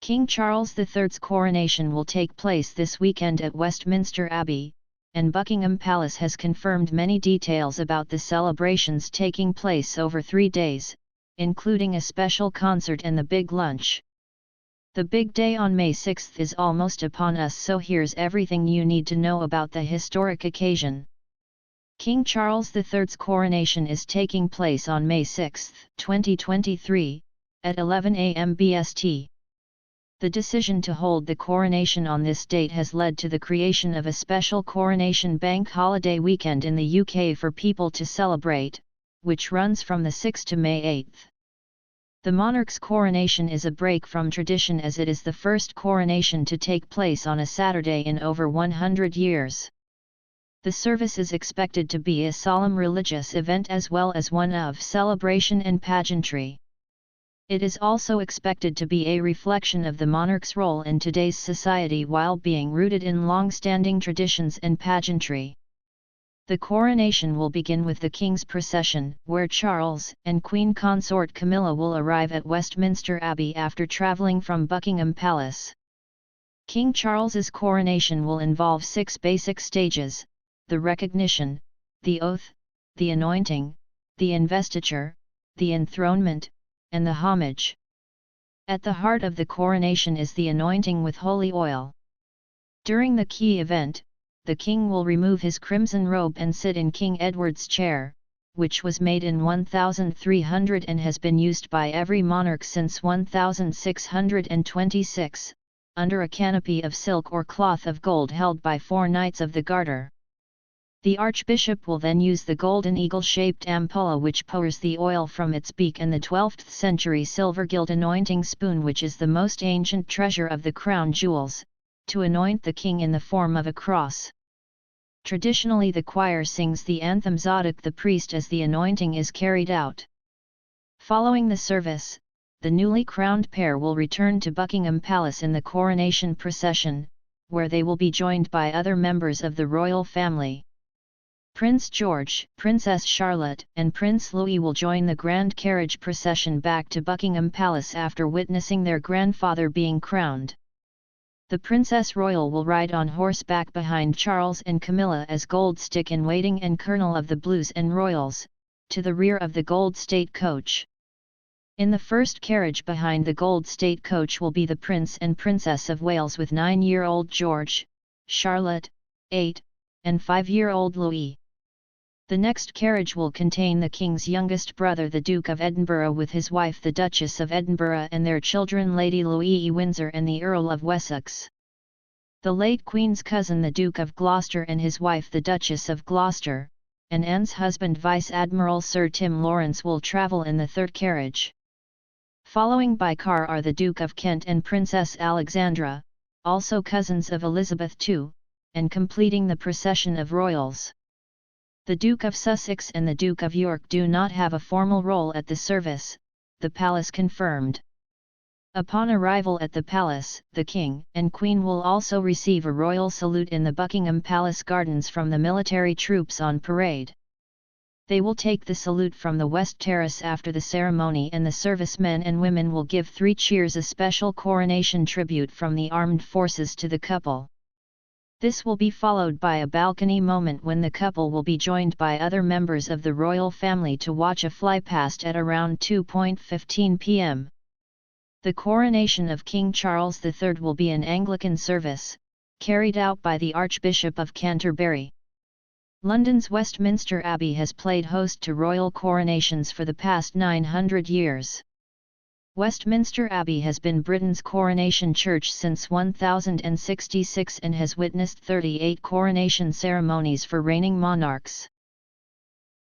King Charles III's coronation will take place this weekend at Westminster Abbey, and Buckingham Palace has confirmed many details about the celebrations taking place over 3 days, including a special concert and the big lunch. The big day on May 6 is almost upon us, so here's everything you need to know about the historic occasion. King Charles III's coronation is taking place on May 6, 2023, at 11 a.m. BST. The decision to hold the coronation on this date has led to the creation of a special coronation bank holiday weekend in the UK for people to celebrate, which runs from the 6th to May 8. The monarch's coronation is a break from tradition, as it is the first coronation to take place on a Saturday in over 100 years. The service is expected to be a solemn religious event as well as one of celebration and pageantry. It is also expected to be a reflection of the monarch's role in today's society while being rooted in long-standing traditions and pageantry. The coronation will begin with the King's procession, where Charles and Queen Consort Camilla will arrive at Westminster Abbey after travelling from Buckingham Palace. King Charles's coronation will involve 6 basic stages: the recognition, the oath, the anointing, the investiture, the enthronement, and the homage. At the heart of the coronation is the anointing with holy oil. During the key event, the king will remove his crimson robe and sit in King Edward's chair, which was made in 1300 and has been used by every monarch since 1626, under a canopy of silk or cloth of gold held by 4 Knights of the Garter. The Archbishop will then use the golden eagle-shaped ampulla which pours the oil from its beak and the 12th century silver gilt anointing spoon, which is the most ancient treasure of the crown jewels, to anoint the king in the form of a cross. Traditionally, the choir sings the anthem Zadok the priest as the anointing is carried out. Following the service, the newly crowned pair will return to Buckingham Palace in the coronation procession, where they will be joined by other members of the royal family. Prince George, Princess Charlotte, and Prince Louis will join the grand carriage procession back to Buckingham Palace after witnessing their grandfather being crowned. The Princess Royal will ride on horseback behind Charles and Camilla as Gold Stick-in-Waiting and Colonel of the Blues and Royals, to the rear of the Gold State Coach. In the first carriage behind the Gold State Coach will be the Prince and Princess of Wales with 9-year-old George, Charlotte, 8, and 5-year-old Louis. The next carriage will contain the King's youngest brother, the Duke of Edinburgh, with his wife the Duchess of Edinburgh, and their children Lady Louise Windsor and the Earl of Wessex. The late Queen's cousin the Duke of Gloucester and his wife the Duchess of Gloucester, and Anne's husband Vice Admiral Sir Tim Lawrence will travel in the third carriage. Following by car are the Duke of Kent and Princess Alexandra, also cousins of Elizabeth II, and completing the procession of royals. The Duke of Sussex and the Duke of York do not have a formal role at the service, the palace confirmed. Upon arrival at the palace, the King and Queen will also receive a royal salute in the Buckingham Palace gardens from the military troops on parade. They will take the salute from the West Terrace after the ceremony, and the servicemen and women will give 3 cheers, a special coronation tribute from the armed forces to the couple. This will be followed by a balcony moment when the couple will be joined by other members of the royal family to watch a flypast at around 2:15 p.m. The coronation of King Charles III will be an Anglican service, carried out by the Archbishop of Canterbury. London's Westminster Abbey has played host to royal coronations for the past 900 years. Westminster Abbey has been Britain's coronation church since 1066 and has witnessed 38 coronation ceremonies for reigning monarchs.